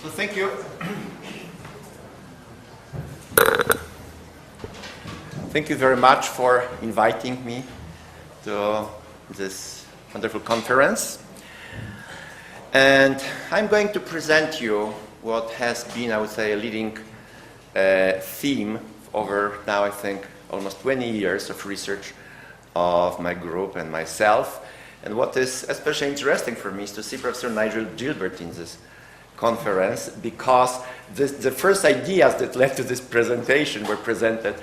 So thank you. Thank you very much for inviting me to this wonderful conference. And I'm going to present you what has been, I would say, a leading theme over now, I think, almost 20 years of research of my group and myself. And what is especially interesting for me is to see Professor Nigel Gilbert in this conference, because the first ideas that led to this presentation were presented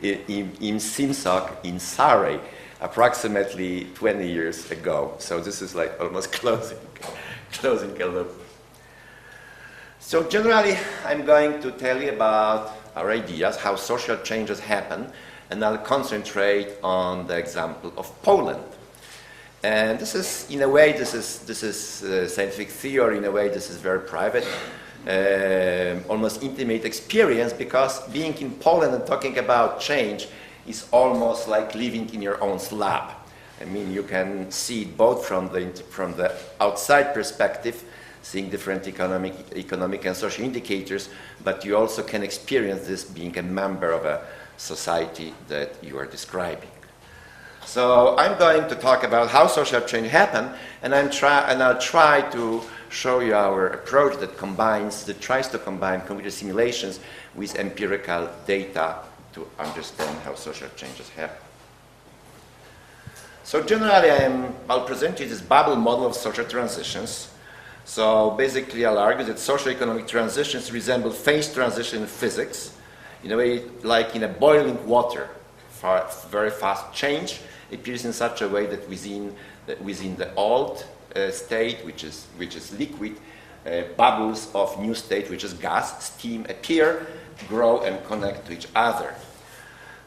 in Simsok in Surrey approximately 20 years ago. So this is like almost closing a loop. So generally, I'm going to tell you about our ideas, how social changes happen, and I'll concentrate on the example of Poland. And this is, in a way, this is scientific theory. In a way, this is very private, almost intimate experience, because being in Poland and talking about change is almost like living in your own slab. I mean, you can see it both from the outside perspective, seeing different economic and social indicators, but you also can experience this being a member of a society that you are describing. So I'm going to talk about how social change happen, and I'll try to show you our approach that tries to combine computer simulations with empirical data to understand how social changes happen. So generally, I'll present you this bubble model of social transitions. So basically, I'll argue that socio-economic transitions resemble phase transition in physics, in a way like in a boiling water. Very fast change appears in such a way that within the old state, which is liquid, bubbles of new state, which is gas, steam, appear, grow, and connect to each other.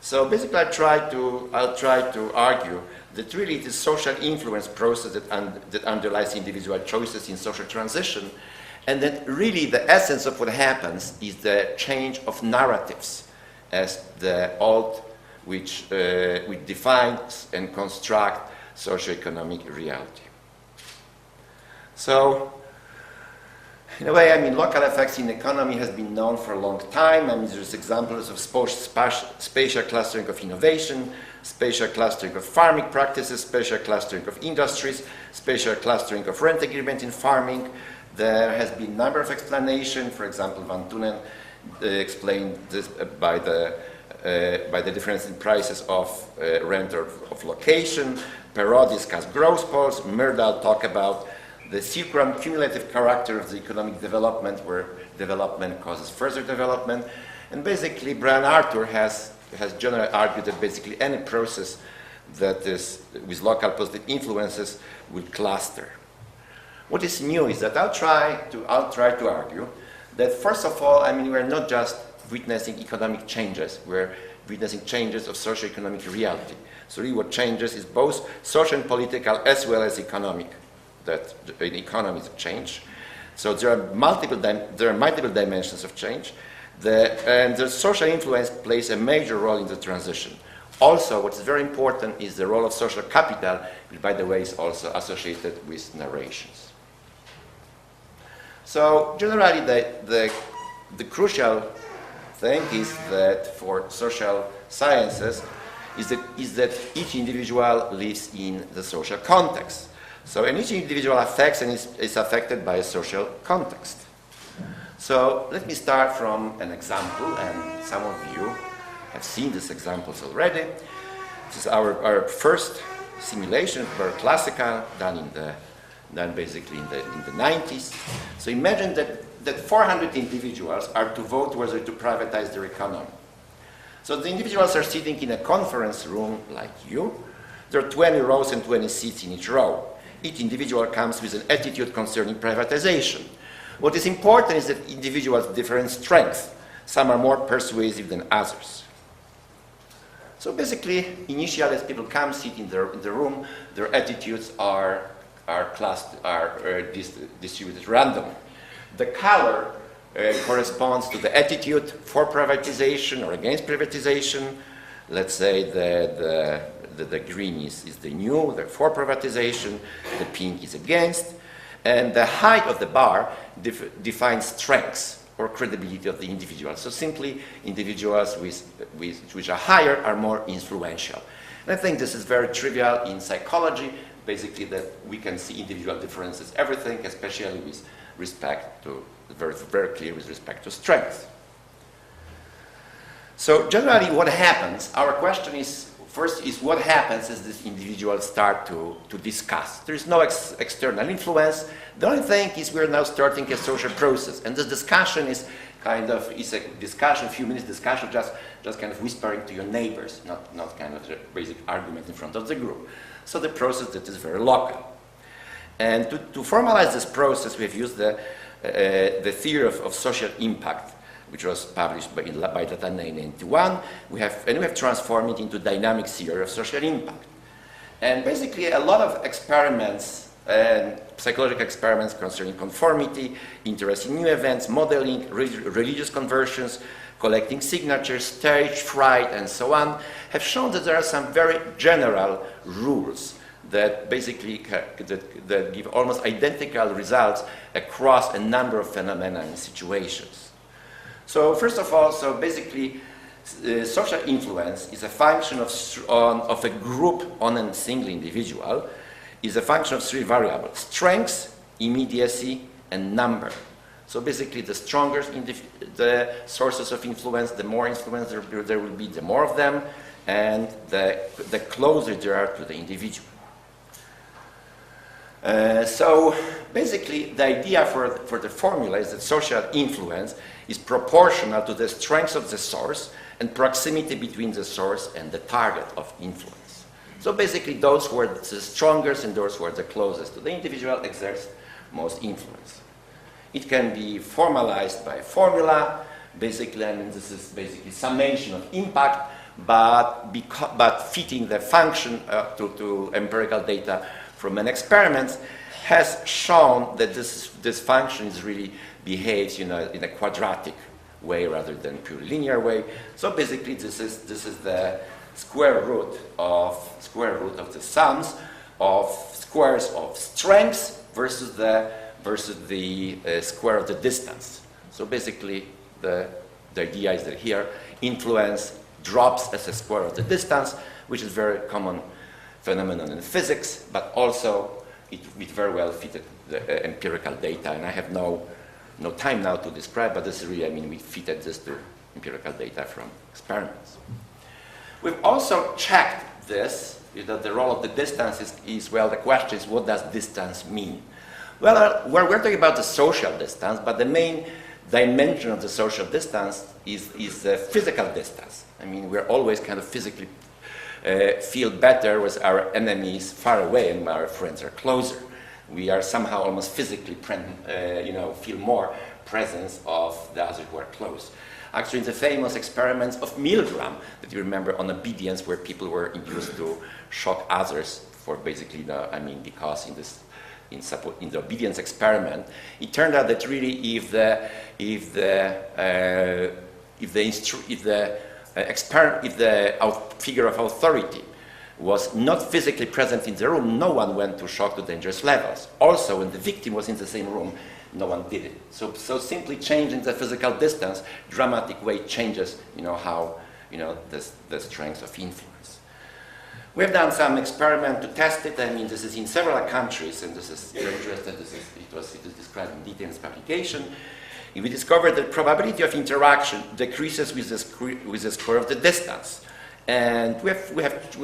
So basically, I'll try to argue that really it is social influence process that underlies individual choices in social transition, and that really the essence of what happens is the change of narratives as the old which defines and construct socioeconomic reality. So, in a way, I mean, local effects in economy has been known for a long time. I mean, there's examples of spatial clustering of innovation, spatial clustering of farming practices, spatial clustering of industries, spatial clustering of rent agreement in farming. There has been a number of explanations. For example, Van Tunen explained this by the difference in prices of rent or of location. Perrault discussed growth poles. Myrdal talked about the circular cumulative character of the economic development, where development causes further development. And basically, Brian Arthur has generally argued that basically any process that is with local positive influences will cluster. What is new is that I'll try to argue that first of all, I mean, we're not just witnessing economic changes, we're witnessing changes of socio-economic reality. So really what changes is both social and political as well as economic, that in economies of change. So there are multiple dimensions of change, and the social influence plays a major role in the transition. Also, what's very important is the role of social capital, which by the way is also associated with narrations. So generally the crucial thing is that for social sciences is that each individual lives in the social context. So and each individual affects and is affected by a social context. So let me start from an example, and some of you have seen these examples already. This is our first simulation, very classical, done basically in the 90s. So imagine that 400 individuals are to vote whether to privatize their economy. So the individuals are sitting in a conference room like you. There are 20 rows and 20 seats in each row. Each individual comes with an attitude concerning privatization. What is important is that individuals have different strengths. Some are more persuasive than others. So basically, initially, as people come, sit in the room, their attitudes are distributed randomly. The color corresponds to the attitude for privatization or against privatization. Let's say the green is the new, the for privatization, the pink is against, and the height of the bar define strengths or credibility of the individual. So simply individuals which are higher are more influential. And I think this is very trivial in psychology, basically that we can see individual differences, everything, especially with respect to, very, very clear with respect to strength. So generally what happens, our question is, first is what happens as these individuals start to discuss. There is no external influence. The only thing is we're now starting a social process, and this discussion is a discussion, few minutes discussion, just kind of whispering to your neighbors, not kind of a basic argument in front of the group. So the process that is very local. And to formalize this process, we have used the theory of social impact, which was published by data 991. We have transformed it into dynamic theory of social impact. And basically a lot of experiments, psychological experiments concerning conformity, interest in new events, modeling, religious conversions, collecting signatures, stage fright, and so on, have shown that there are some very general rules that basically that give almost identical results across a number of phenomena and situations. So first of all, so basically social influence is a function of a group on a single individual, is a function of three variables: strength, immediacy, and number. So basically the stronger the sources of influence, the more influence there will be, the more of them, and the closer they are to the individual. So basically the idea for the formula is that social influence is proportional to the strength of the source and proximity between the source and the target of influence. So basically those who are the strongest and those who are the closest to the individual exert most influence. It can be formalized by a formula. Basically, I mean, this is basically summation of impact, but fitting the function to empirical data from an experiment has shown that this function is really behaves, in a quadratic way rather than pure linear way. So basically, this is the square root of the sums of squares of strengths versus the square of the distance. So basically, the idea is that here influence drops as a square of the distance, which is very common phenomenon in physics, but also it very well fitted the empirical data. And I have no time now to describe, but this is really, I mean, we fitted this to empirical data from experiments. We've also checked this, that the role of the distance is well, the question is, what does distance mean? Well, we're talking about the social distance, but the main dimension of the social distance is the physical distance. I mean, we're always kind of physically feel better with our enemies far away and our friends are closer. We are somehow almost physically, feel more presence of the others who are close. Actually, in the famous experiments of Milgram that you remember on obedience, where people were induced to shock others for basically because in the obedience experiment, it turned out that really if the figure of authority was not physically present in the room, no one went to shock to dangerous levels. Also, when the victim was in the same room, no one did it. So simply changing the physical distance, dramatic way changes, how, the strength of influence. We have done some experiment to test it. I mean, this is in several countries, and this is very interesting. It is described in detail in this publication. We discovered that probability of interaction decreases with the square of the distance. And we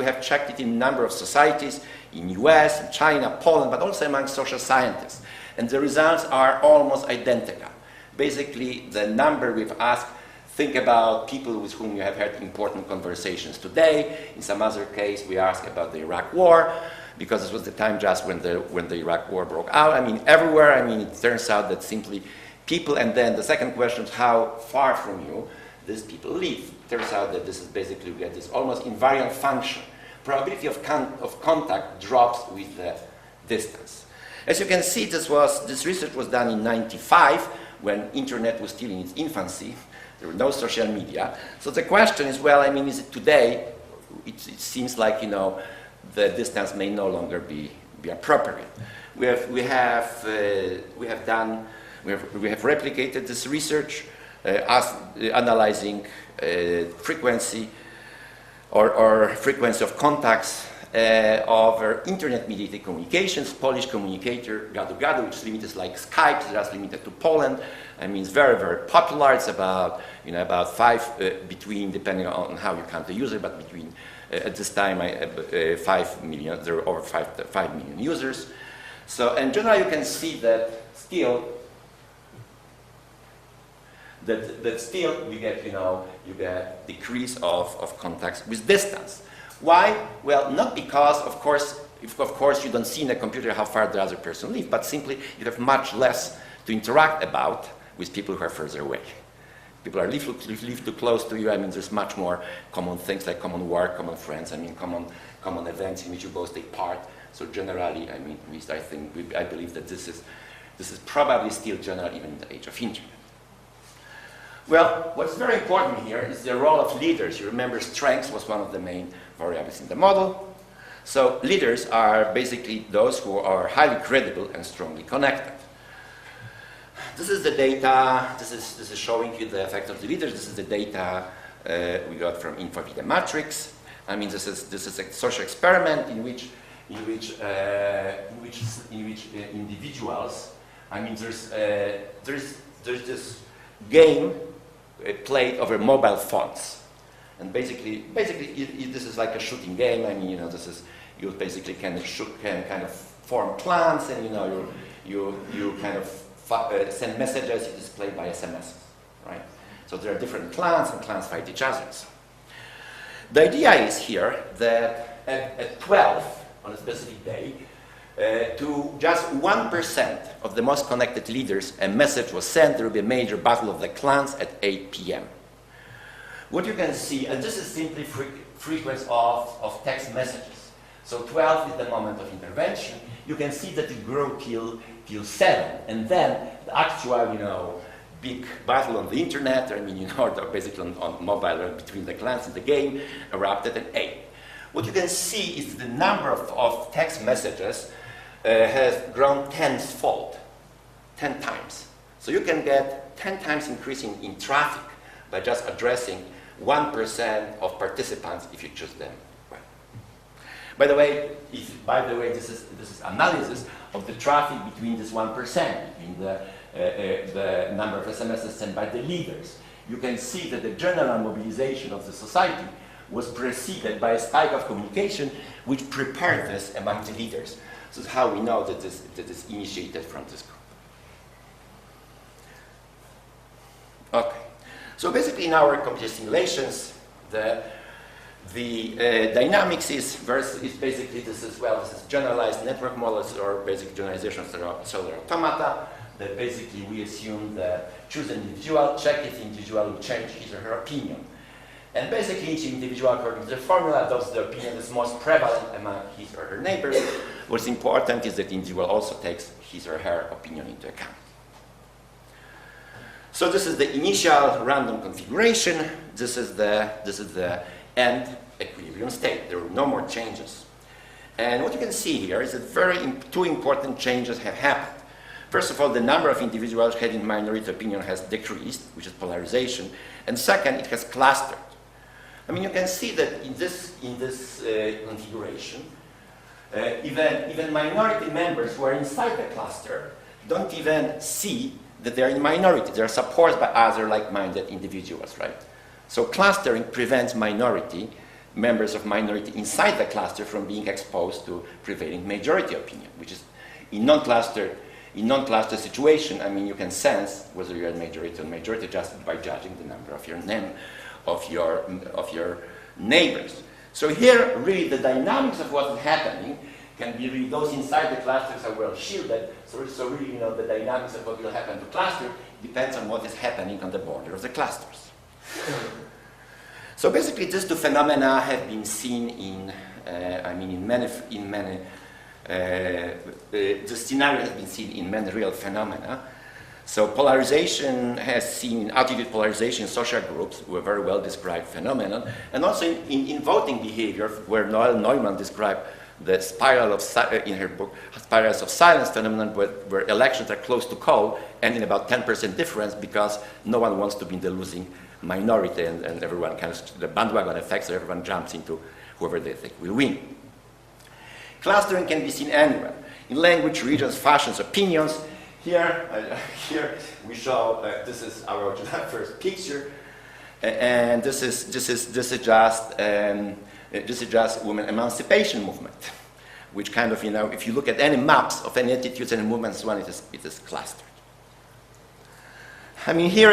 have checked it in a number of societies, in US, in China, Poland, but also among social scientists. And the results are almost identical. Basically, the number we've asked, think about people with whom you have had important conversations today. In some other case, we asked about the Iraq War, because this was the time just when the Iraq War broke out. I mean, everywhere, it turns out that simply people, and then the second question is how far from you these people live. It turns out that this is basically, we get this almost invariant function. Probability of contact drops with the distance. As you can see, this research was done in '95, when internet was still in its infancy. There were no social media. So the question is, well, is it today? It seems like, the distance may no longer be appropriate. We have done We have replicated this research, analyzing frequency or frequency of contacts over internet-mediated communications. Polish communicator gadu-gadu, which is limited like Skype, is just limited to Poland. I mean, it's very, very popular. It's about, you know, about between, depending on how you count the user, but between, at this time, 5 million, there are over 5 million users. So, in general, you can see that still, that still you get, you know, you get decrease of contacts with distance. Why? Well, not because, of course, you don't see in a computer how far the other person lives, but simply you have much less to interact about with people who are further away. People are live too close to you. I mean, there's much more common things like common work, common friends. I mean, common events in which you both take part. So generally, I mean, I believe that this is probably still general even in the age of internet. Well, what's very important here is the role of leaders. You remember strengths was one of the main variables in the model. So leaders are basically those who are highly credible and strongly connected. This is the data. This is showing you the effect of the leaders. This is the data we got from InfoVida matrix. I mean, this is a social experiment in which individuals. I mean, there's this game played over mobile phones, and basically this is like a shooting game. I mean, you know, you basically can kind of form clans, and you know you kind of send messages. It is played by SMS, right? So there are different clans, and clans fight each other. The idea is here that at 12 on a specific day, to just 1% of the most connected leaders, a message was sent. There will be a major battle of the clans at 8 p.m. What you can see, and this is simply frequency of text messages. So 12 is the moment of intervention. You can see that it grew till 7, and then the actual, you know, big battle on the internet. I mean, you know, basically on mobile between the clans in the game erupted at 8. What you can see is the number of text messages has grown tenfold, 10 times. So you can get 10 times increase in traffic by just addressing 1% of participants if you choose them well. By the way, this is analysis of the traffic between this 1%, between the number of SMSs sent by the leaders. You can see that the general mobilization of the society was preceded by a spike of communication which prepared this among the leaders. So this is how we know that this is initiated from this group. Okay, so basically in our computer simulations, the dynamics is basically this is generalized network models or basic generalization of cellular automata. That basically we assume that choose an individual, check if the individual will change his or her opinion. And basically each individual, according to the formula, adopts the opinion that's most prevalent among his or her neighbors. What's important is that the individual also takes his or her opinion into account. So this is the initial random configuration. This is the end equilibrium state. There are no more changes. And what you can see here is that two important changes have happened. First of all, the number of individuals having minority opinion has decreased, which is polarization. And second, it has clustered. I mean, you can see that in this configuration, even minority members who are inside the cluster don't even see that they're in minority. They're supported by other like-minded individuals, right? So clustering prevents members of minority inside the cluster from being exposed to prevailing majority opinion, which is in non-cluster situation. I mean, you can sense whether you're a majority or majority just by judging the number of your neighbors. So here, really, the dynamics of what is happening can be really, those inside the clusters are well shielded. So really, you know, the dynamics of what will happen to cluster depends on what is happening on the border of the clusters. So basically, these two phenomena have been seen in many. The scenario has been seen in many real phenomena. So polarization has seen attitude polarization in social groups, were a very well described phenomenon, and also in voting behavior, where Noel Neumann described the spiral of, in her book, Spirals of Silence phenomenon, where elections are close to call, and in about 10% difference because no one wants to be in the losing minority, and everyone kind of, the bandwagon effect, so everyone jumps into whoever they think will win. Clustering can be seen anywhere, in language, regions, fashions, opinions. Here we show, this is our first picture, and this is just women emancipation movement, which kind of, if you look at any maps of any attitudes and movements, it is clustered. I mean, you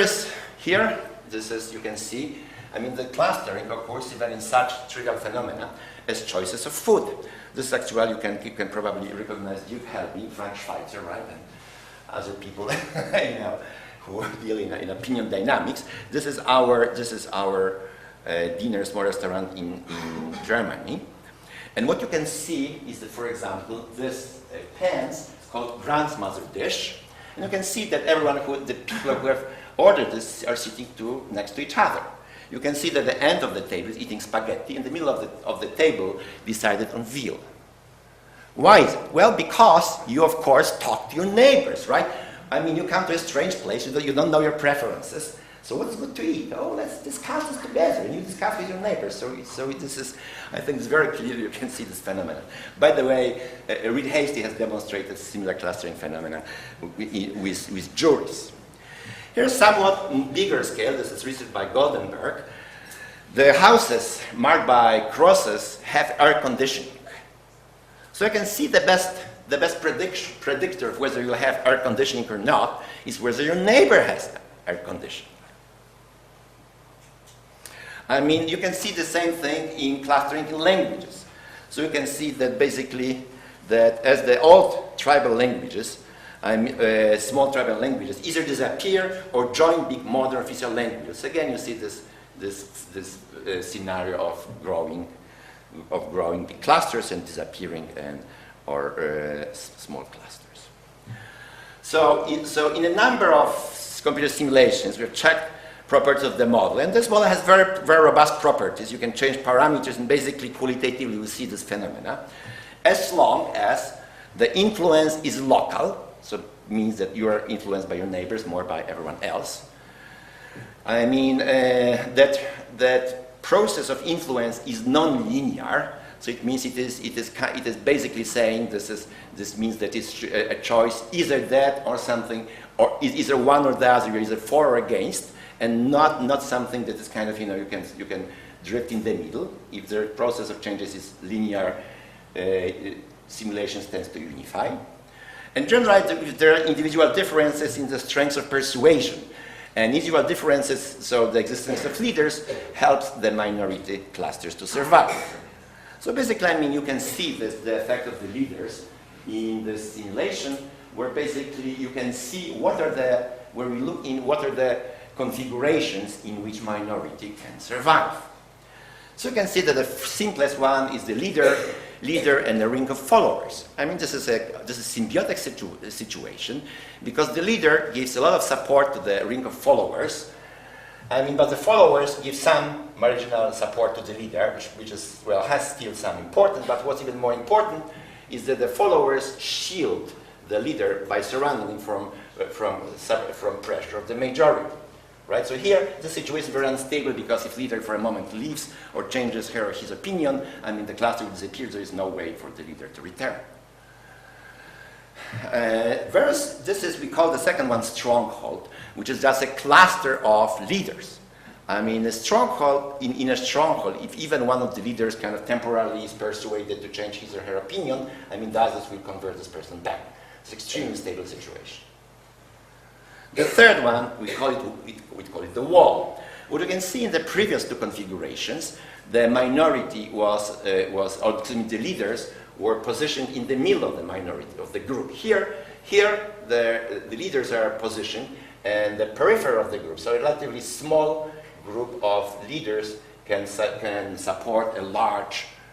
can see, the clustering occurs even in such trivial phenomena as choices of food. This actually, you can probably recognize Duke Helby, Frank Schweitzer, right, and other people, who deal in opinion dynamics. This is our dinner small restaurant in Germany. And what you can see is that, for example, this pans is called grandmother dish. And you can see that the people who have ordered this are sitting next to each other. You can see that the end of the table is eating spaghetti, and the middle of the table decided on veal. Why is it? Well, because you, of course, talk to your neighbors, right? You come to a strange place, you don't know your preferences. So what's good to eat? Oh, let's discuss this together. And you discuss with your neighbors. So this is, I think it's very clear you can see this phenomenon. By the way, Reed Hasty has demonstrated similar clustering phenomena with juries. Here's a somewhat bigger scale. This is research by Goldenberg. The houses marked by crosses have air conditioning. So you can see the best predictor of whether you have air conditioning or not is whether your neighbor has air conditioning. You can see the same thing in clustering in languages. So you can see that basically that as the old tribal languages, small tribal languages either disappear or join big modern official languages. Again, you see this scenario of growing big clusters and disappearing or small clusters. So in a number of computer simulations, we've checked properties of the model, and this model has very, very robust properties. You can change parameters, and basically qualitatively we see this phenomena, as long as the influence is local, so it means that you are influenced by your neighbors more by everyone else. That process of influence is non-linear, so it means it is basically saying this means that it's a choice, either that or something, or either one or the other, you're either for or against, and not something that is kind of, you can drift in the middle. If the process of changes is linear, simulations tends to unify. And generally, there are individual differences in the strengths of persuasion. And individual differences, so the existence of leaders, helps the minority clusters to survive. So basically, you can see the effect of the leaders in this simulation, where basically you can see what are the configurations in which minority can survive. So you can see that the simplest one is the leader and a ring of followers. This is a symbiotic situation, because the leader gives a lot of support to the ring of followers. But the followers give some marginal support to the leader, which is, well, has still some importance. But what's even more important is that the followers shield the leader by surrounding him from pressure of the majority. Right? So here, the situation is very unstable, because if leader for a moment leaves or changes her or his opinion, the cluster will disappear. There is no way for the leader to return. Whereas we call the second one stronghold, which is just a cluster of leaders. A stronghold, in a stronghold, if even one of the leaders kind of temporarily is persuaded to change his or her opinion, the others will convert this person back. It's an extremely stable situation. The third one, we call it the wall. What you can see in the previous two configurations, the minority the leaders were positioned in the middle of the minority, of the group. Here the leaders are positioned and the periphery of the group, so a relatively small group of leaders can support a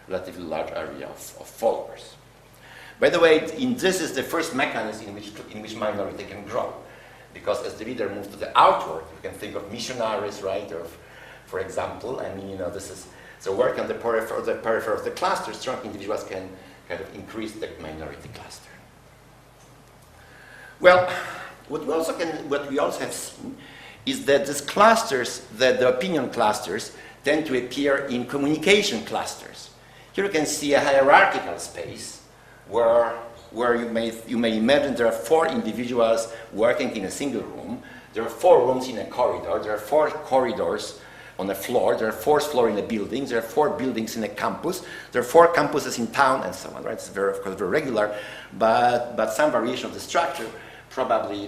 relatively large area of followers. By the way, this is the first mechanism in which minority can grow. Because as the leader moves to the outward, you can think of missionaries, right? Or, for example, this is so work on the periphery of the cluster. Strong individuals can kind of increase the minority cluster. Well, what we also have seen is that these clusters, the opinion clusters, tend to appear in communication clusters. Here you can see a hierarchical space where you may imagine there are 4 individuals working in a single room. There are 4 rooms in a corridor. There are 4 corridors on a floor. There are 4 floors in a building. There are 4 buildings in a campus. There are 4 campuses in town, and so on. Right? It's of course, very regular, but some variation of the structure probably,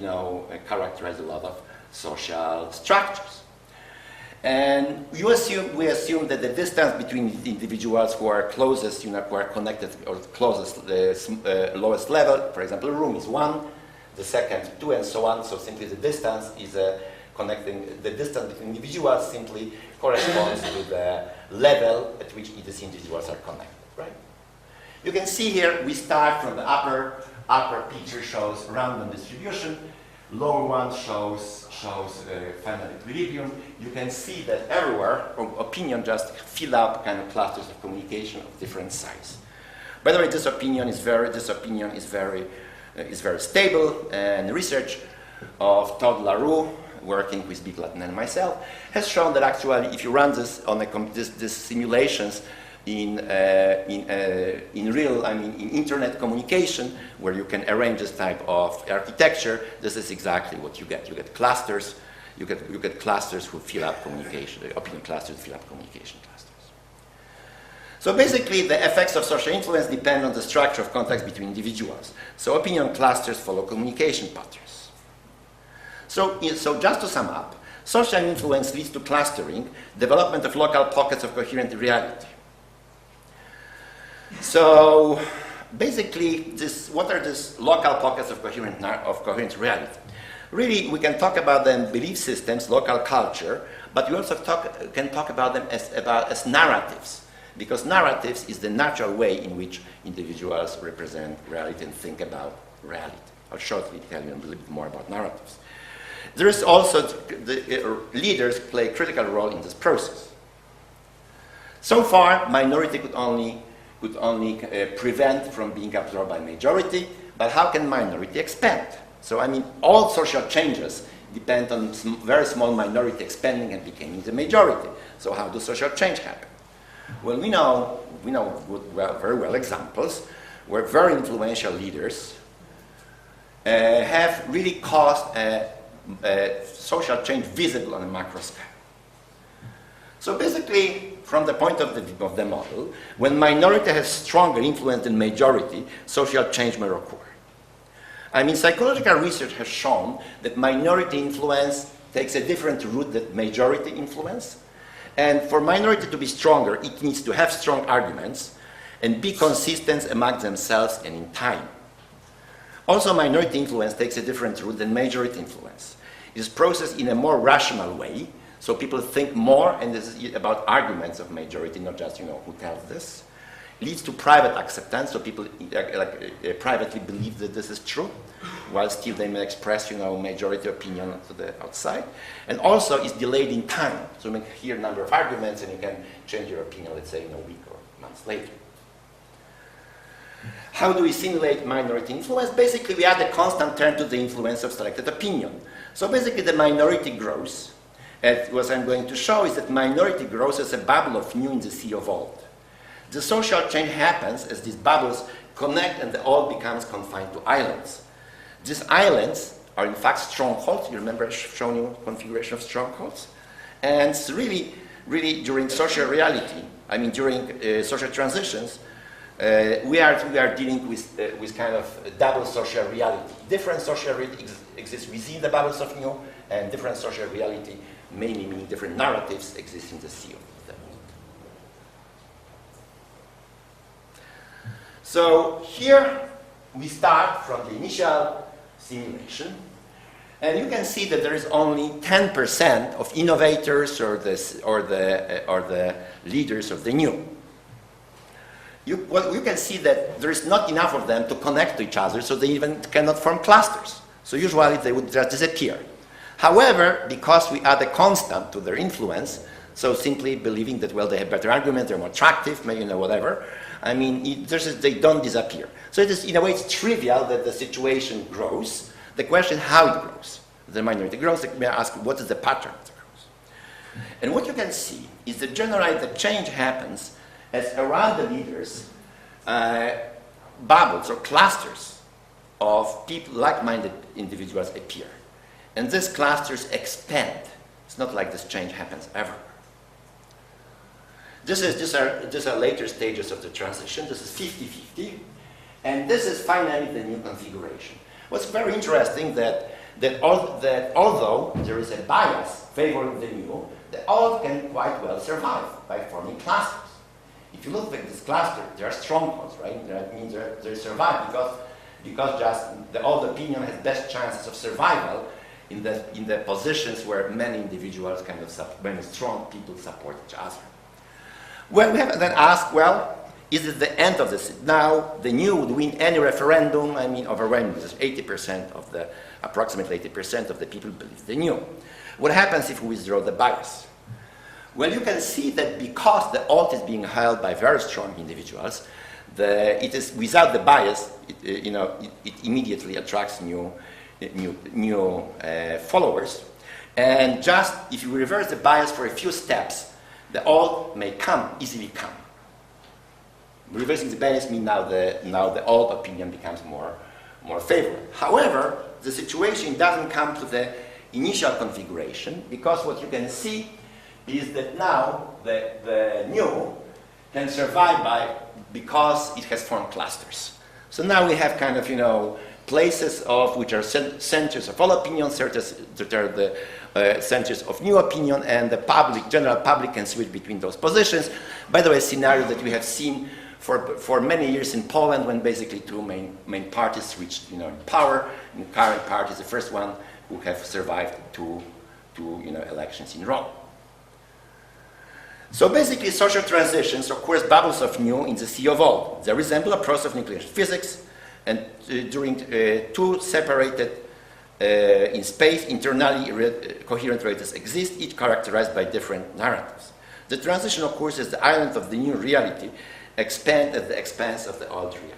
characterize a lot of social structures. And we assume that the distance between the individuals who are closest, who are connected, or closest, the lowest level, for example, a room is 1, the second 2, and so on. So simply the distance is connecting, the distance between individuals simply corresponds to the level at which these individuals are connected, right? You can see here, we start from the upper picture shows random distribution. Lower one shows final equilibrium. You can see that everywhere, opinion just fill up kind of clusters of communication of different size. By the way, this opinion is very stable, and research of Todd LaRue, working with Big Latin and myself, has shown that actually, if you run this on these simulations in internet communication, where you can arrange this type of architecture, this is exactly what you get. You get clusters. You get clusters who fill up communication. The opinion clusters fill up communication clusters. So basically, the effects of social influence depend on the structure of contacts between individuals. So opinion clusters follow communication patterns. So just to sum up, social influence leads to clustering, development of local pockets of coherent reality. So basically, what are these local pockets of coherent reality? Really, we can talk about them belief systems, local culture, but we also can talk about them as narratives, because narratives is the natural way in which individuals represent reality and think about reality. I'll shortly tell you a little bit more about narratives. There is also the leaders play a critical role in this process. So far, minority could only prevent from being absorbed by majority, but how can minority expand? So all social changes depend on very small minority expanding and becoming the majority. So how does social change happen? Well, we know very well examples where very influential leaders have really caused a social change visible on a macro scale. So basically, from the point of the model, when minority has stronger influence than majority, social change may occur. Psychological research has shown that minority influence takes a different route than majority influence. And for minority to be stronger, it needs to have strong arguments and be consistent among themselves and in time. Also, minority influence takes a different route than majority influence. It is processed in a more rational way, so people think more, and this is about arguments of majority, not just who tells this. Leads to private acceptance, so people privately believe that this is true, while still they may express majority opinion to the outside. And also is delayed in time, so you may hear a number of arguments and you can change your opinion, let's say, in a week or months later. How do we simulate minority influence? Basically, we add a constant term to the influence of selected opinion. So basically, the minority grows. And what I'm going to show is that minority grows as a bubble of new in the sea of old. The social change happens as these bubbles connect and the old becomes confined to islands. These islands are in fact strongholds. You remember I've shown you configuration of strongholds? And it's really during social reality, during social transitions, we are dealing with kind of double social reality. Different social reality exists within the bubbles of new, and different social reality, mainly meaning different narratives, exist in the sea of the old. So here we start from the initial simulation, and you can see that there is only 10% of innovators or the leaders of the new. You can see that there is not enough of them to connect to each other, so they even cannot form clusters. So usually they would just disappear. However, because we add a constant to their influence, so simply believing that, well, they have better arguments, they're more attractive, maybe, whatever, I mean, they don't disappear. So it is, in a way, it's trivial that the situation grows. The question how it grows. The minority grows, they may ask what is the pattern of the growth. And what you can see is that generally the change happens as around the leaders bubbles or clusters of people, like-minded individuals appear. And these clusters expand. It's not like this change happens ever. These are later stages of the transition. This is 50-50. And this is finally the new configuration. What's very interesting that although there is a bias favoring the new, the old can quite well survive by forming clusters. If you look at this cluster, there are strongholds, right? That means they survive because just the old opinion has best chances of survival in the positions where many individuals many strong people support each other. Well, we have then asked, well, is it the end of this? Now, the new would win any referendum. I mean, overwhelmingly, 80% of the, approximately 80% of the people believe the new. What happens if we withdraw the bias? Well, you can see that because the old is being held by very strong individuals, it is without the bias, it immediately attracts new followers. And just if you reverse the bias for a few steps, the old may easily come. Reversing the bias means now the old opinion becomes more favorable. However, the situation doesn't come to the initial configuration because what you can see is that now the new can survive because it has formed clusters. So now we have kind of places which are centers of all opinion, that are the centers of new opinion, and the general public can switch between those positions. By the way, a scenario that we have seen for many years in Poland, when basically two main parties reached in power. And the current party is the first one who have survived two elections in a row. So basically, social transitions, of course, bubbles of new in the sea of old. They resemble a process of nuclear physics, and during two separated in space, internally coherent realities exist, each characterized by different narratives. The transition, of course, is the island of the new reality, expand at the expense of the old reality.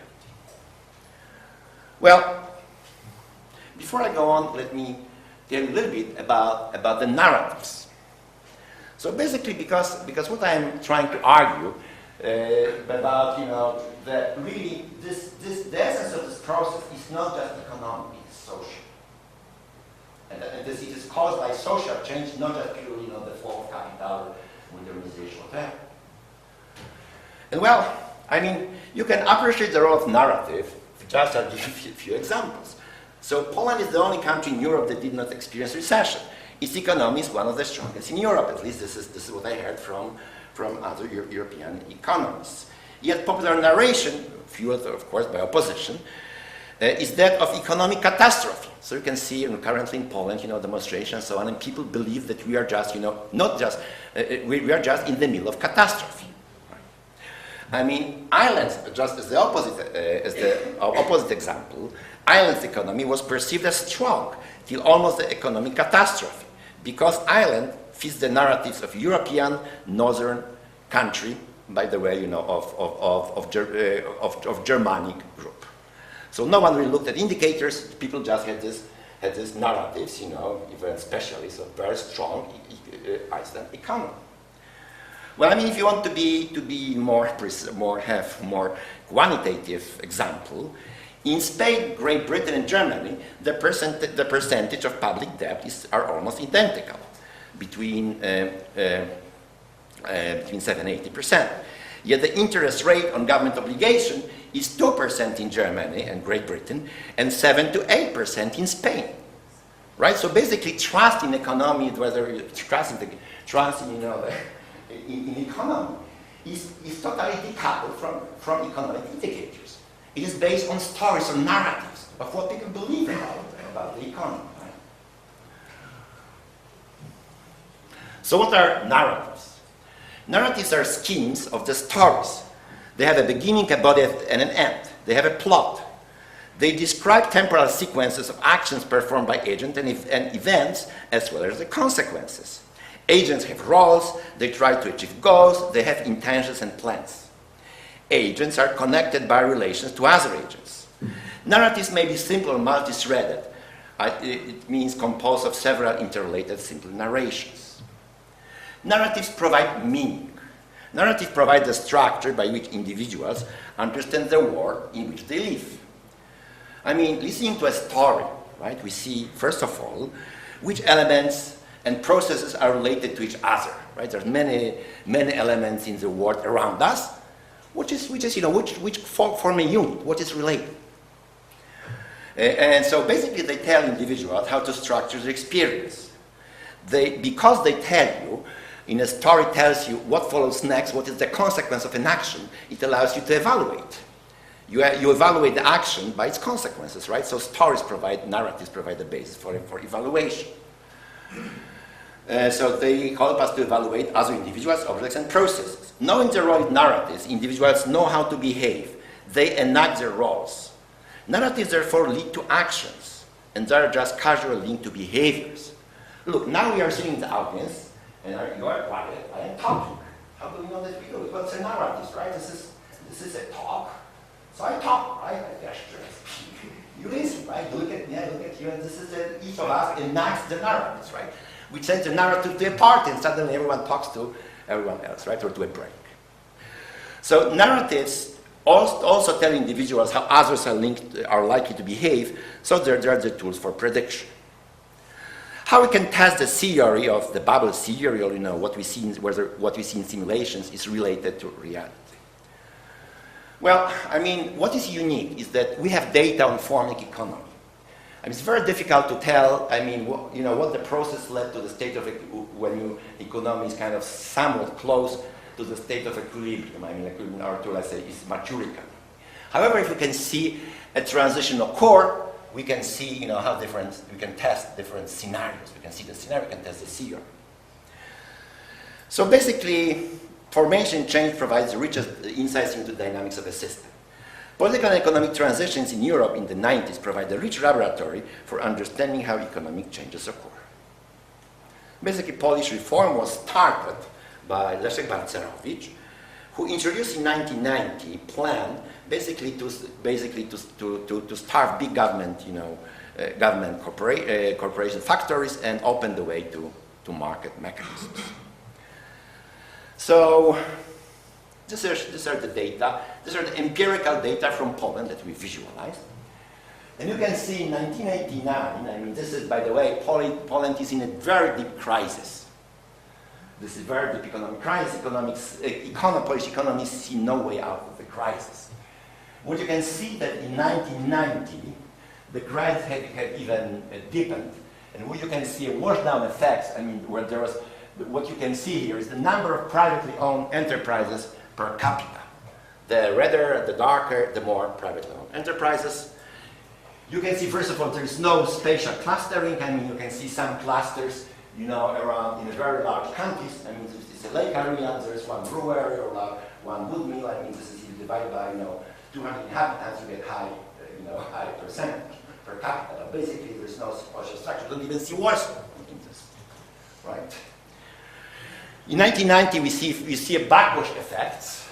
Well, before I go on, let me tell you a little bit about the narratives. So basically, because what I'm trying to argue about, that really the essence of this process is not just economic, it's social. And it is caused by social change, not just purely, the fall of capital, modernization, whatever. And well, I mean, you can appreciate the role of narrative, just I'll give you a few examples. So Poland is the only country in Europe that did not experience recession. Its economy is one of the strongest in Europe. At least this is what I heard from other European economists. Yet popular narration, fueled of course by opposition, is that of economic catastrophe. So you can see currently in Poland, demonstrations and so on, and people believe that we are just, not just, we are just in the middle of catastrophe. I mean, Ireland's, just as the opposite example, Ireland's economy was perceived as strong till almost the economic catastrophe, because Ireland fits the narratives of European northern country, by the way, of Germanic group. So no one really looked at indicators. People just had these narratives, even specialists of very strong Iceland economy. Well, I mean, if you want to be more quantitative example, in Spain, Great Britain, and Germany, the percentage of public debt are almost identical, between 7 and 80%. Yet the interest rate on government obligation is 2% in Germany and Great Britain, and 7 to 8% in Spain. Right? So basically, trust in economy, whether trust in economy, is totally decoupled from economic indicators. It is based on stories or narratives of what people believe about the economy. Right? So what are narratives? Narratives are schemes of the stories. They have a beginning, a body, and an end. They have a plot. They describe temporal sequences of actions performed by agents and events, as well as the consequences. Agents have roles, they try to achieve goals, they have intentions and plans. agents are connected by relations to other agents. Narratives may be simple or multi-threaded. It means composed of several interrelated simple narrations. Narratives provide meaning. Narrative provides a structure by which individuals understand the world in which they live. I mean, listening to a story, right, we see, first of all, which elements and processes are related to each other, right? There's many elements in the world around us, which form a unit, what is related. And so basically they tell individuals how to structure their experience. Because they tell you, in a story tells you what follows next, what is the consequence of an action, it allows you to evaluate. You evaluate the action by its consequences, right? So narratives provide the basis for evaluation. So they help us to evaluate other individuals, objects, and processes. Knowing the role in narratives, individuals know how to behave. They enact their roles. Narratives therefore lead to actions, and they are just casual linked to behaviors. Look, now we are sitting in the audience, and you are quiet, I am talking. How do we know that we do it? Well, it's a narrative, right? This is a talk. So I talk, right? I gesture, I speak. You listen, right? Look at me, I look at you, and this is each of us enacts the narratives, right? We change the narrative to a party, and suddenly everyone talks to everyone else, right? Or to a break. So narratives also tell individuals how others are likely to behave, so they're the tools for prediction. How we can test the theory of the bubble theory, or what we see in simulations is related to reality. Well, I mean, what is unique is that we have data on forming economy. I mean, it's very difficult to tell, I mean, what the process led to the state of, when economy is kind of somewhat close to the state of equilibrium. I mean, equilibrium, or to, let's say, is mature economy. However, if we can see a transition occur, we can see, how we can test different scenarios. We can see the scenario, we can test the theory. So basically, formation change provides the richest insights into the dynamics of a system. Political and economic transitions in Europe in the 90s provide a rich laboratory for understanding how economic changes occur. Basically, Polish reform was started by Leszek Balcerowicz, who introduced in 1990 a plan basically to starve big government, government corporation factories and open the way to market mechanisms. So these are the data. These are the empirical data from Poland that we visualized. And you can see in 1989, I mean, this is, by the way, Poland is in a very deep crisis. This is a very deep economic crisis. Polish economists see no way out of the crisis. What you can see that in 1990, the crisis had even deepened. And what you can see a wash-down effects, I mean, where there was, what you can see here is the number of privately owned enterprises per capita. The redder, the darker, the more privately owned enterprises. You can see, first of all, there is no spatial clustering. I mean, you can see some clusters, around in very large counties. I mean, this is a lake area, there is one brewery or one wood mill. I mean, this is divided by, 200 inhabitants, you get high percentage per capita. But basically, there is no spatial structure. You don't even see Warsaw in this, right? In 1990, we see a backwash effect,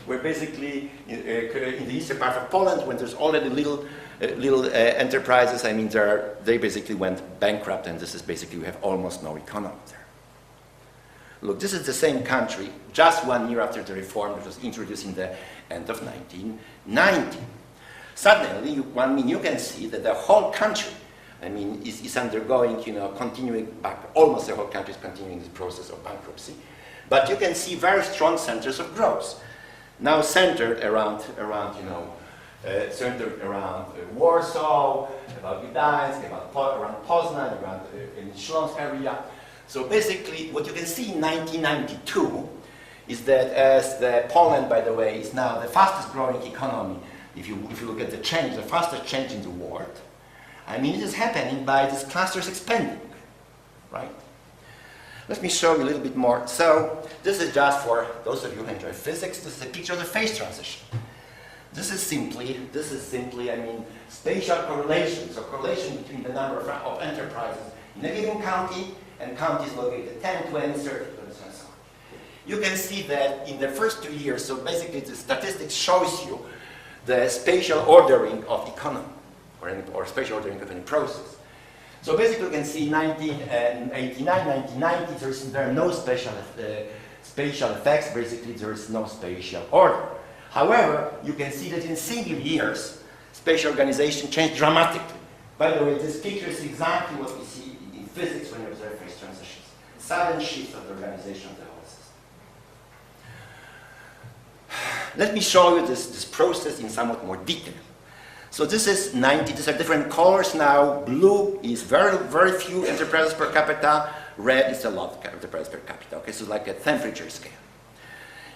where basically in the eastern part of Poland, when there's already little enterprises, I mean, they basically went bankrupt, and this is basically, we have almost no economy there. Look, this is the same country, just 1 year after the reform that was introduced in the end of 1990. Suddenly, you can see that the whole country, I mean, is undergoing, continuing back, almost the whole country is continuing this process of bankruptcy. But you can see very strong centers of growth. Now centered around Warsaw, about Gdańsk, around Poznań, around in Śląsk area. So basically, what you can see in 1992 is that as Poland, by the way, is now the fastest growing economy, if you look at the change, the fastest change in the world, I mean, it is happening by these clusters expanding, right? Let me show you a little bit more. So this is just for those of you who enjoy physics. This is a picture of the phase transition. This is simply, I mean, spatial correlation. So correlation between the number of enterprises in a given county and counties located 10, 20, 30, and so on. you can see that in the first 2 years, so basically the statistics shows you the spatial ordering of economy, or spatial ordering of any process. So basically you can see 1989, 1990, there are no spatial effects, basically there is no spatial order. However, you can see that in single years, spatial organization changed dramatically. By the way, this picture is exactly what we see in physics when you observe phase transitions. Sudden shift of the organization of the whole system. Let me show you this process in somewhat more detail. So this is 90, these are different colors now. Blue is very, very few enterprises per capita. Red is a lot of enterprises per capita. Okay, so like a temperature scale.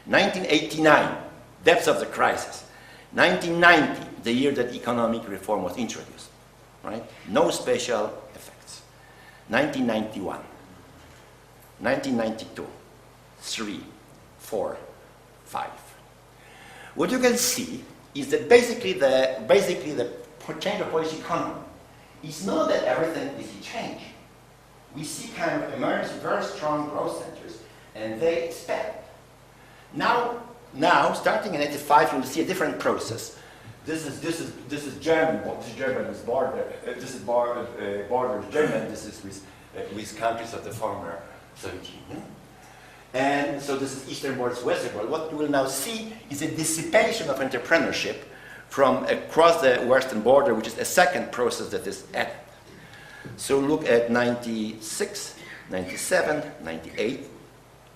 1989, depths of the crisis. 1990, the year that economic reform was introduced. Right? No spatial effects. 1991, 1992, 3, 4, 5. What you can see is that basically the change of Polish economy is not that everything is a change. We see kind of emerge very strong growth centers, and they expand. Now, starting in 85, you will see a different process. This is German. This German is border. This is border with German. This is with countries of the former Soviet Union. And so this is eastern border, western border. What you will now see is a dissipation of entrepreneurship from across the western border, which is a second process that is added. So look at 96, 97, 98,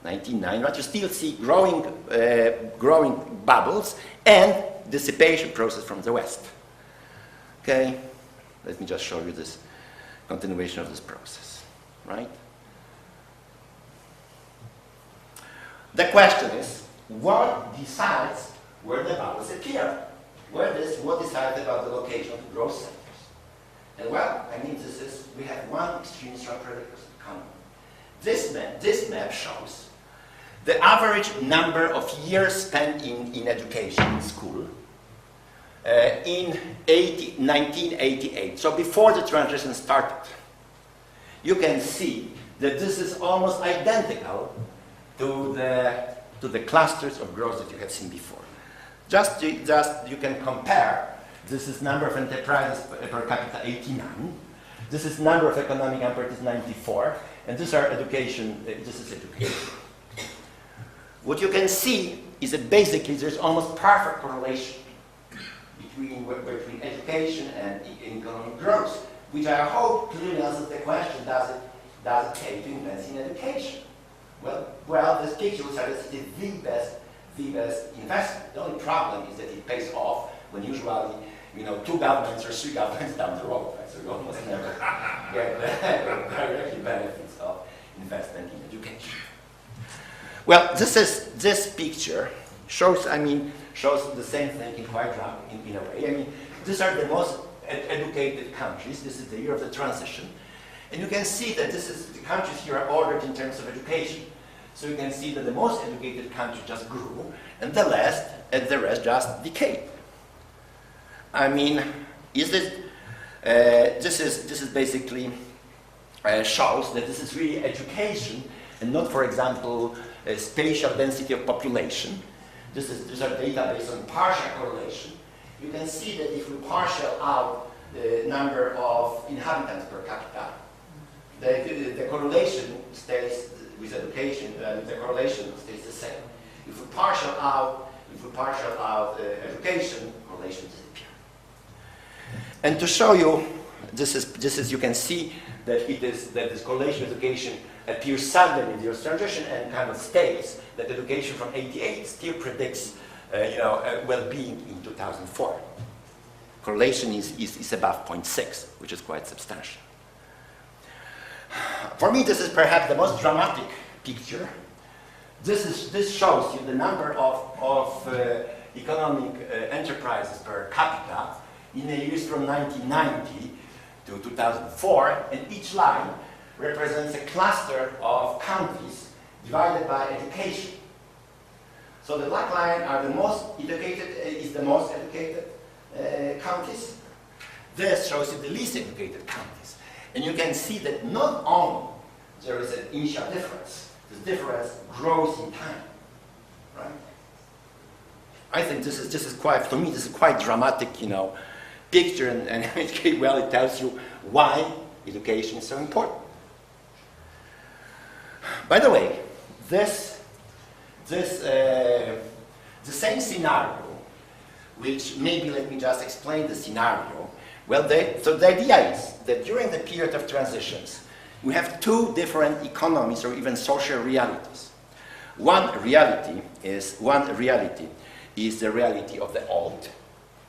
99. But you still see growing bubbles and dissipation process from the west. Okay, let me just show you this continuation of this process, right? The question is, what decides where the bubbles appear? What decides about the location of the growth centers? And well, I mean, we have one extremely strong predictor, economy. This map shows the average number of years spent in education, in school, in 1988, so before the transition started. You can see that this is almost identical to the clusters of growth that you have seen before. Just you can compare. This is number of enterprises per capita 89. This is number of economic operators 94, and these are education. This is education. What you can see is that basically there's almost perfect correlation between education and economic growth, which I hope clearly answers the question: does it pay to invest in education? Well, this picture would suggest it is the best investment. The only problem is that it pays off when usually, 2 governments or 3 governments down the road, right? So you almost never get the direct benefits of investment in education. Well, this picture shows the same thing in quite in a way. I mean, these are the most educated countries. This is the year of the transition. And you can see that the countries here are ordered in terms of education. So you can see that the most educated country just grew, and the rest just decayed. I mean, this is basically shows that this is really education and not, for example, spatial density of population. These are data based on partial correlation. You can see that if we partial out the number of inhabitants per capita, the correlation stays with education, the correlation stays the same. If we partial out education, correlation disappears. And to show you, this is you can see that this correlation with education appears suddenly in the transition and kind of stays. That education from 88 still predicts well-being in 2004. Correlation is above 0.6, which is quite substantial. For me, this is perhaps the most dramatic picture. This shows you the number of economic enterprises per capita in the years from 1990 to 2004, and each line represents a cluster of countries divided by education. So the black line are the most educated, countries. This shows you the least educated countries. And you can see that not only there is an initial difference, this difference grows in time, right? I think this is quite, for me, this is quite dramatic, you know, picture, and well, it tells you why education is so important. By the way, the same scenario, which maybe let me just explain the scenario. Well, so the idea is that during the period of transitions, we have two different economies or even social realities. One reality is the reality of the old,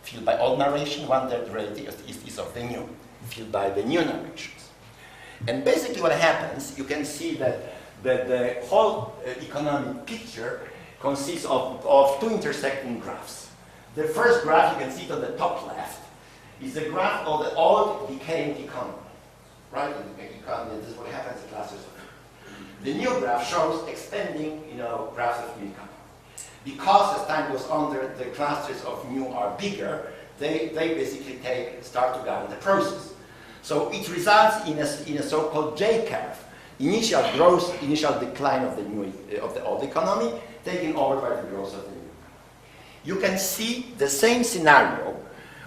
filled by old narration. One the reality is of the new, filled by the new narrations. And basically what happens, you can see that the whole economic picture consists of two intersecting graphs. The first graph, you can see it on the top left, is the graph of the old decaying economy. Right? Economy, this is what happens in clusters. The new graph shows expanding, you know, graphs of new economy. Because as time goes on, the clusters of new are bigger, they basically start to govern the process. So it results in a so-called J curve. Initial growth, initial decline of the old economy, taken over by the growth of the new economy. You can see the same scenario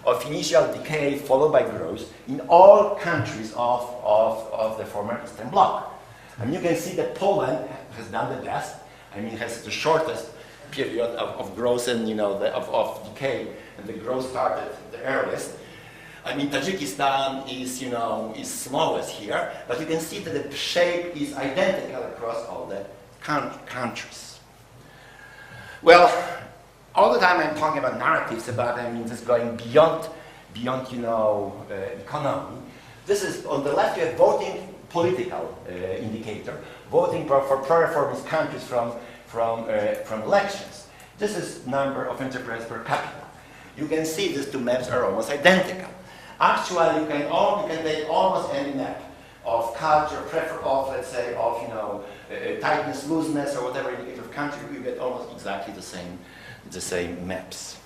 of initial decay followed by growth in all countries of the former Eastern Bloc. And you can see that Poland has done the best. I mean, has the shortest period of growth and, you know, of decay, and the growth started the earliest. I mean, Tajikistan is, you know, is slowest here, but you can see that the shape is identical across all the countries. Well, all the time I'm talking about narratives about, I mean, just going beyond, you know, economy. This is, on the left, you have voting political indicator, voting for pro-reformist countries from elections. This is number of enterprises per capita. You can see these two maps are almost identical. Actually, you can take almost any map of culture, let's say, of, you know, tightness, looseness, or whatever indicator of country, you get almost exactly the same maps.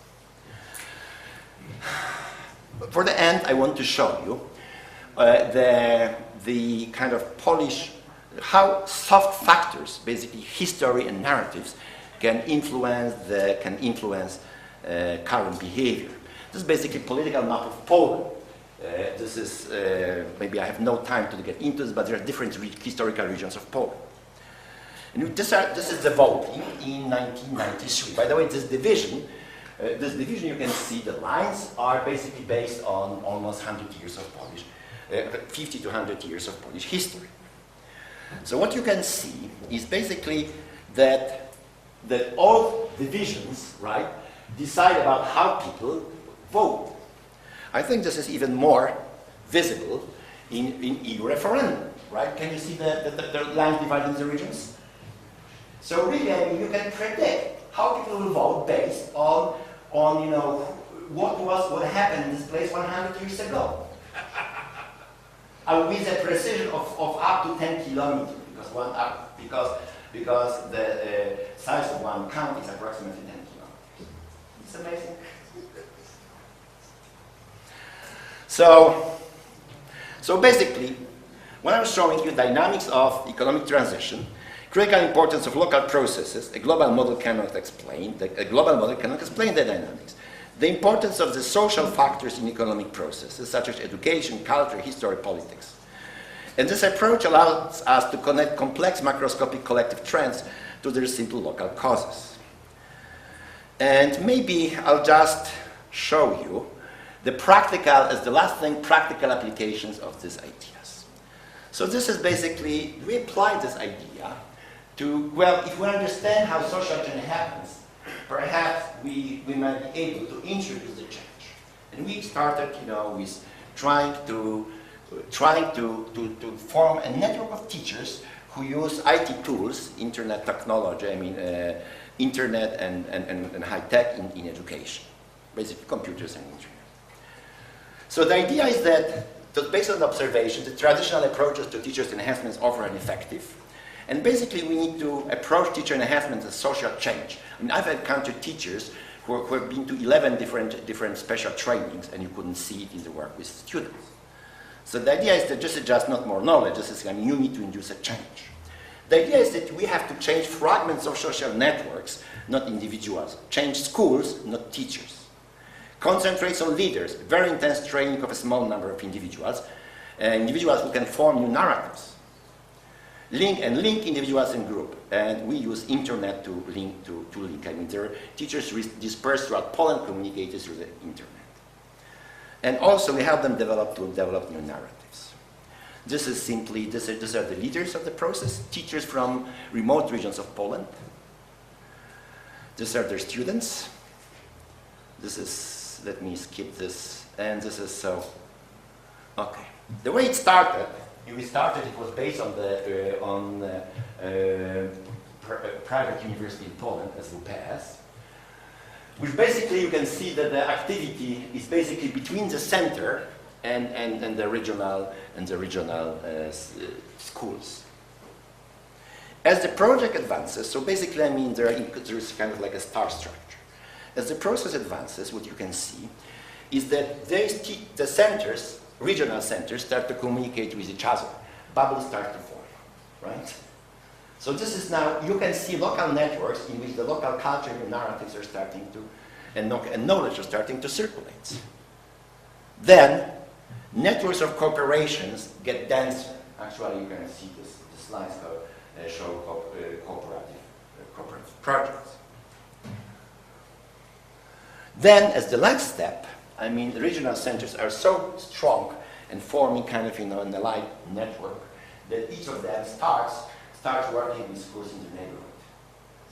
For the end, I want to show you the kind of Polish, how soft factors, basically history and narratives, can influence current behavior. This is basically political map of Poland. This is, maybe I have no time to get into this, but there are different historical regions of Poland. And this is the voting in 1993. By the way, this division you can see the lines are basically based on almost 100 years of Polish, 50 to 100 years of Polish history. So what you can see is basically that all divisions, right, decide about how people vote. I think this is even more visible in EU referendum, right? Can you see the lines dividing the regions? So really, I mean, you can predict how people will vote based on you know, what happened in this place 100 years ago. With a precision of up to 10 kilometers, because the size of one county is approximately 10 kilometers. It's amazing. So basically, when I was showing you dynamics of economic transition, critical importance of local processes, a global model cannot explain the dynamics. The importance of the social factors in economic processes, such as education, culture, history, politics. And this approach allows us to connect complex macroscopic collective trends to their simple local causes. And maybe I'll just show you the practical, as the last thing, practical applications of these ideas. So this is basically, we apply this idea to, well, if we understand how social change happens, perhaps we might be able to introduce the change. And we started, you know, with trying to form a network of teachers who use IT tools, internet technology, I mean, internet and high tech in education, basically computers and internet. So the idea is that, based on the observation, the traditional approaches to teachers' enhancements offer an effective. And basically, we need to approach teacher enhancement as social change. I mean, I've encountered teachers who have been to 11 different special trainings, and you couldn't see it in the work with students. So the idea is that this is just not more knowledge. This is, I mean, you need to induce a change. The idea is that we have to change fragments of social networks, not individuals. Change schools, not teachers. Concentrates on leaders, very intense training of a small number of individuals, individuals who can form new narratives. Link individuals in group, and we use internet to link. I mean, there are teachers dispersed throughout Poland, communicated through the internet. And also we help them develop new narratives. This is simply, these are the leaders of the process, teachers from remote regions of Poland. These are their students. This is, let me skip this, and this is so, okay. The way it started, it was based on the private university in Poland, SWPS, which basically you can see that the activity is basically between the center and the regional schools. As the project advances, so basically I mean there is kind of like a star structure. As the process advances, what you can see is that the centers, regional centers, start to communicate with each other. Bubbles start to form, right? So this is now, you can see local networks in which the local culture and narratives are starting to, and knowledge are starting to circulate. Then, networks of corporations get denser. Actually, you can see the slides show cooperative projects. Then, as the last step, I mean, the regional centers are so strong and forming kind of, an allied network that each of them starts working with schools in the neighborhood.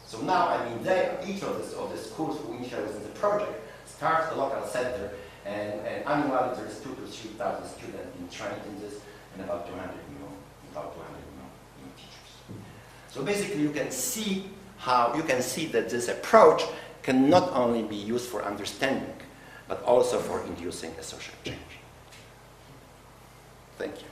So now, I mean, each of the schools who initially was in the project starts a local center, and annually there's 2,000 to 3,000 students being trained in this, and about 200 new teachers. So basically, you can see that this approach can not only be used for understanding, but also for inducing a social change. Thank you.